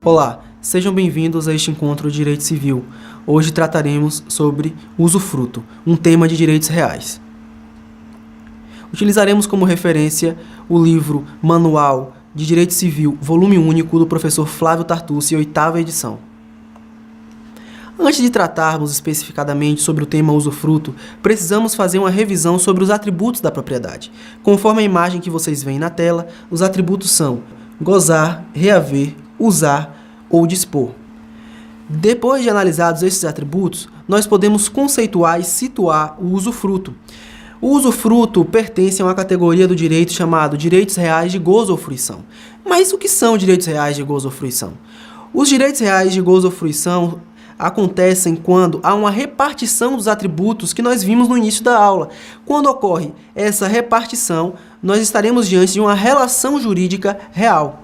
Olá, sejam bem-vindos a este encontro de Direito Civil. Hoje trataremos sobre usufruto, um tema de direitos reais. Utilizaremos como referência o livro Manual de Direito Civil, volume único, do professor Flávio Tartucci, 8ª edição. Antes de tratarmos especificadamente sobre o tema usufruto, precisamos fazer uma revisão sobre os atributos da propriedade. Conforme a imagem que vocês veem na tela, os atributos são gozar, reaver, usar ou dispor. Depois de analisados esses atributos, nós podemos conceituar e situar o usufruto. O usufruto pertence a uma categoria do direito chamado direitos reais de gozo ou fruição. Mas o que são direitos reais de gozo ou fruição? Os direitos reais de gozo ou fruição acontecem quando há uma repartição dos atributos que nós vimos no início da aula. Quando ocorre essa repartição, nós estaremos diante de uma relação jurídica real.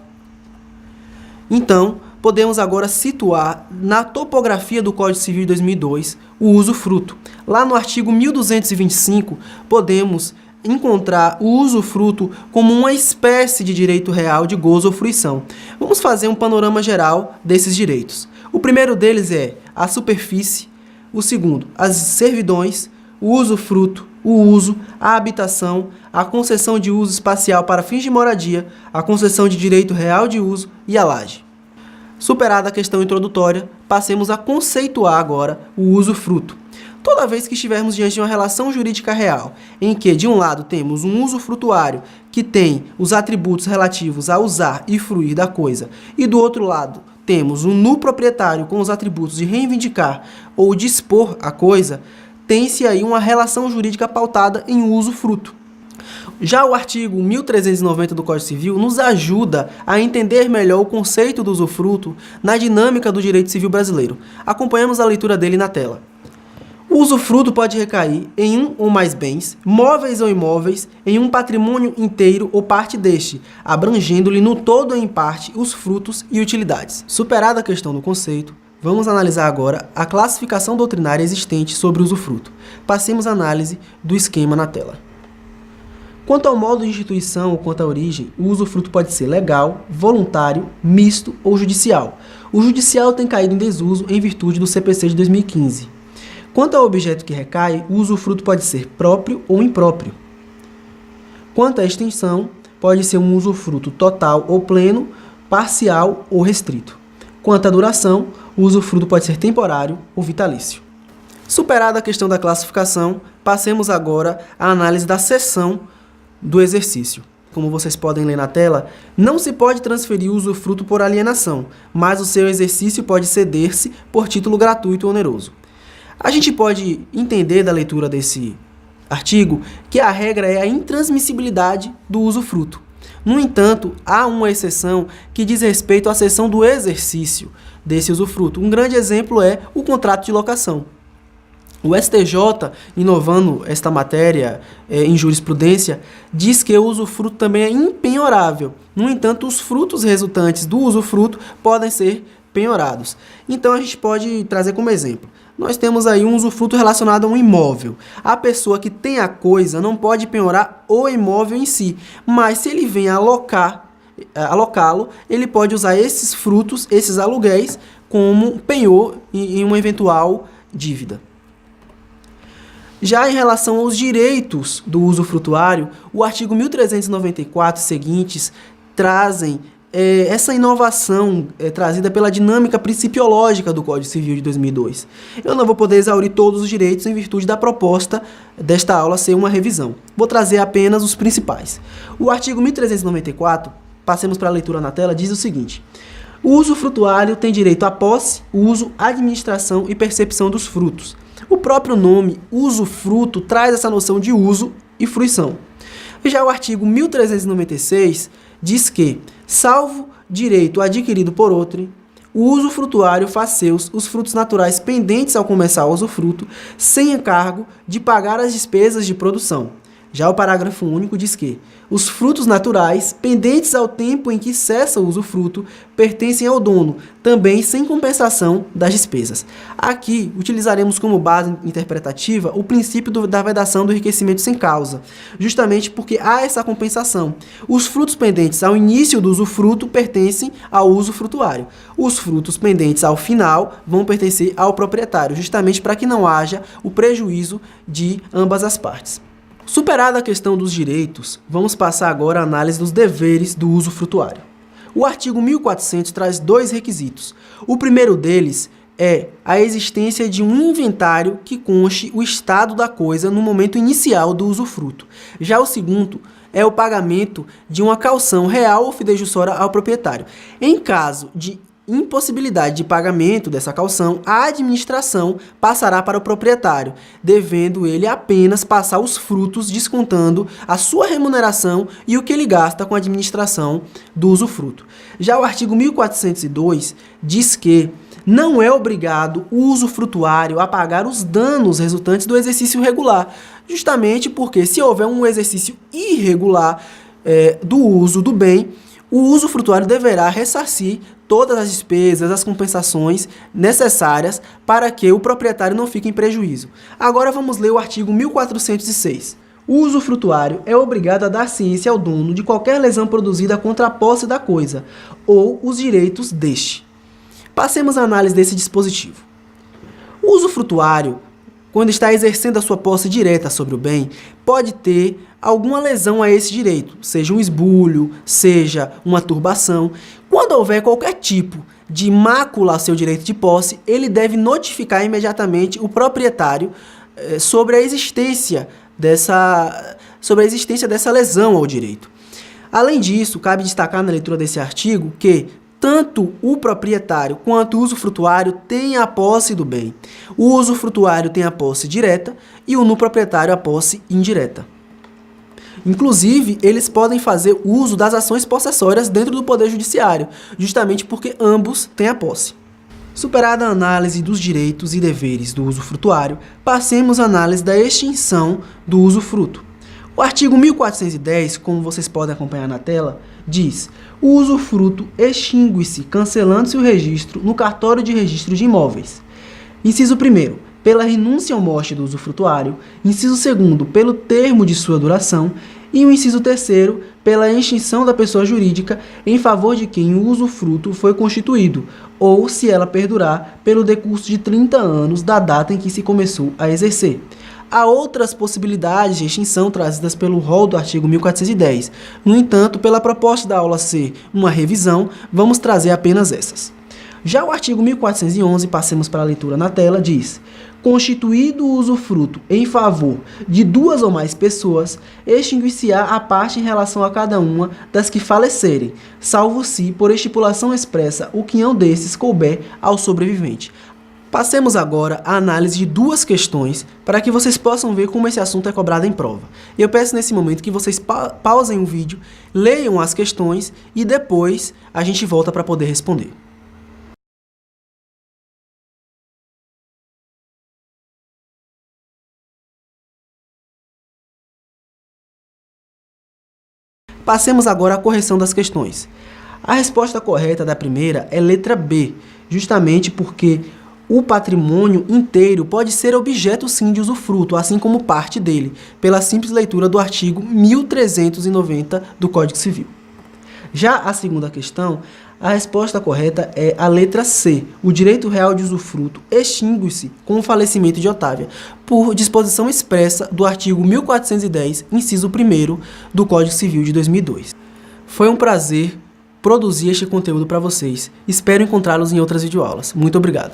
Então, podemos agora situar na topografia do Código Civil de 2002 o usufruto. Lá no artigo 1225, podemos encontrar o usufruto como uma espécie de direito real de gozo ou fruição. Vamos fazer um panorama geral desses direitos. O primeiro deles é a superfície, o segundo, as servidões, o usufruto, o uso, a habitação, a concessão de uso espacial para fins de moradia, a concessão de direito real de uso e a laje. Superada a questão introdutória, passemos a conceituar agora o usufruto. Toda vez que estivermos diante de uma relação jurídica real, em que, de um lado, temos um usufrutuário que tem os atributos relativos a usar e fruir da coisa, e do outro lado, temos um nu proprietário com os atributos de reivindicar ou dispor a coisa, tem-se aí uma relação jurídica pautada em usufruto. Já o artigo 1390 do Código Civil nos ajuda a entender melhor o conceito do usufruto na dinâmica do direito civil brasileiro. Acompanhamos a leitura dele na tela. O usufruto pode recair em um ou mais bens, móveis ou imóveis, em um patrimônio inteiro ou parte deste, abrangendo-lhe no todo ou em parte os frutos e utilidades. Superada a questão do conceito, vamos analisar agora a classificação doutrinária existente sobre o usufruto. Passemos a análise do esquema na tela. Quanto ao modo de instituição ou quanto à origem, o usufruto pode ser legal, voluntário, misto ou judicial. O judicial tem caído em desuso em virtude do CPC de 2015. Quanto ao objeto que recai, o usufruto pode ser próprio ou impróprio. Quanto à extensão, pode ser um usufruto total ou pleno, parcial ou restrito. Quanto à duração, o usufruto pode ser temporário ou vitalício. Superada a questão da classificação, passemos agora à análise da cessão do exercício. Como vocês podem ler na tela, não se pode transferir o usufruto por alienação, mas o seu exercício pode ceder-se por título gratuito ou oneroso. A gente pode entender da leitura desse artigo que a regra é a intransmissibilidade do usufruto. No entanto, há uma exceção que diz respeito à cessão do exercício desse usufruto. Um grande exemplo é o contrato de locação. O STJ, inovando esta matéria em jurisprudência, diz que o usufruto também é impenhorável. No entanto, os frutos resultantes do usufruto podem ser penhorados. Então, a gente pode trazer como exemplo. Nós temos aí um usufruto relacionado a um imóvel. A pessoa que tem a coisa não pode penhorar o imóvel em si, mas se ele vem alocá-lo, ele pode usar esses frutos, esses aluguéis, como penhor em uma eventual dívida. Já em relação aos direitos do usufrutuário, o artigo 1394 e seguintes trazem essa inovação trazida pela dinâmica principiológica do Código Civil de 2002. Eu não vou poder exaurir todos os direitos em virtude da proposta desta aula ser uma revisão. Vou trazer apenas os principais. O artigo 1394, passemos para a leitura na tela, diz o seguinte: o usufrutuário tem direito à posse, uso, administração e percepção dos frutos. O próprio nome usufruto traz essa noção de uso e fruição. Já o artigo 1396 diz que, salvo direito adquirido por outrem, o usufrutuário faz seus os frutos naturais pendentes ao começar o usufruto, sem encargo de pagar as despesas de produção. Já o parágrafo único diz que os frutos naturais, pendentes ao tempo em que cessa o usufruto, pertencem ao dono, também sem compensação das despesas. Aqui, utilizaremos como base interpretativa o princípio da vedação do enriquecimento sem causa, justamente porque há essa compensação. Os frutos pendentes ao início do usufruto pertencem ao usufrutuário. Os frutos pendentes ao final vão pertencer ao proprietário, justamente para que não haja o prejuízo de ambas as partes. Superada a questão dos direitos, vamos passar agora à análise dos deveres do usufrutuário. O artigo 1400 traz dois requisitos. O primeiro deles é a existência de um inventário que conste o estado da coisa no momento inicial do usufruto. Já o segundo é o pagamento de uma caução real ou fidejussória ao proprietário. Em caso de impossibilidade de pagamento dessa caução, a administração passará para o proprietário, devendo ele apenas passar os frutos, descontando a sua remuneração e o que ele gasta com a administração do usufruto. Já o artigo 1402 diz que não é obrigado o usufrutuário a pagar os danos resultantes do exercício regular, justamente porque se houver um exercício irregular do uso do bem, o usufrutuário deverá ressarcir todas as despesas, as compensações necessárias para que o proprietário não fique em prejuízo. Agora vamos ler o artigo 1406. O usufrutuário é obrigado a dar ciência ao dono de qualquer lesão produzida contra a posse da coisa ou os direitos deste. Passemos à análise desse dispositivo. O usufrutuário, quando está exercendo a sua posse direta sobre o bem, pode ter alguma lesão a esse direito, seja um esbulho, seja uma turbação. Quando houver qualquer tipo de mácula a seu direito de posse, ele deve notificar imediatamente o proprietário sobre a existência dessa lesão ao direito. Além disso, cabe destacar na leitura desse artigo que tanto o proprietário quanto o usufrutuário têm a posse do bem. O usufrutuário tem a posse direta e o proprietário a posse indireta. Inclusive, eles podem fazer uso das ações possessórias dentro do Poder Judiciário, justamente porque ambos têm a posse. Superada a análise dos direitos e deveres do usufrutuário, passemos à análise da extinção do usufruto. O artigo 1410, como vocês podem acompanhar na tela, diz: o usufruto extingue-se, cancelando-se o registro no cartório de registro de imóveis. Inciso 1º, pela renúncia ou morte do usufrutuário. Inciso 2º, pelo termo de sua duração. E o inciso 3º, pela extinção da pessoa jurídica em favor de quem o usufruto foi constituído, ou, se ela perdurar, pelo decurso de 30 anos da data em que se começou a exercer. Há outras possibilidades de extinção trazidas pelo rol do artigo 1410. No entanto, pela proposta da aula ser uma revisão, vamos trazer apenas essas. Já o artigo 1411, passemos para a leitura na tela, diz: constituído o usufruto em favor de duas ou mais pessoas, extinguir-se-á a parte em relação a cada uma das que falecerem, salvo se, por estipulação expressa, o quinhão desses couber ao sobrevivente. Passemos agora à análise de duas questões para que vocês possam ver como esse assunto é cobrado em prova. Eu peço nesse momento que vocês pausem o vídeo, leiam as questões e depois a gente volta para poder responder. Passemos agora à correção das questões. A resposta correta da primeira é letra B, justamente porque o patrimônio inteiro pode ser objeto sim de usufruto, assim como parte dele, pela simples leitura do artigo 1390 do Código Civil. Já a segunda questão, a resposta correta é a letra C. O direito real de usufruto extingue-se com o falecimento de Otávia, por disposição expressa do artigo 1410, inciso 1º do Código Civil de 2002. Foi um prazer produzir este conteúdo para vocês. Espero encontrá-los em outras videoaulas. Muito obrigado.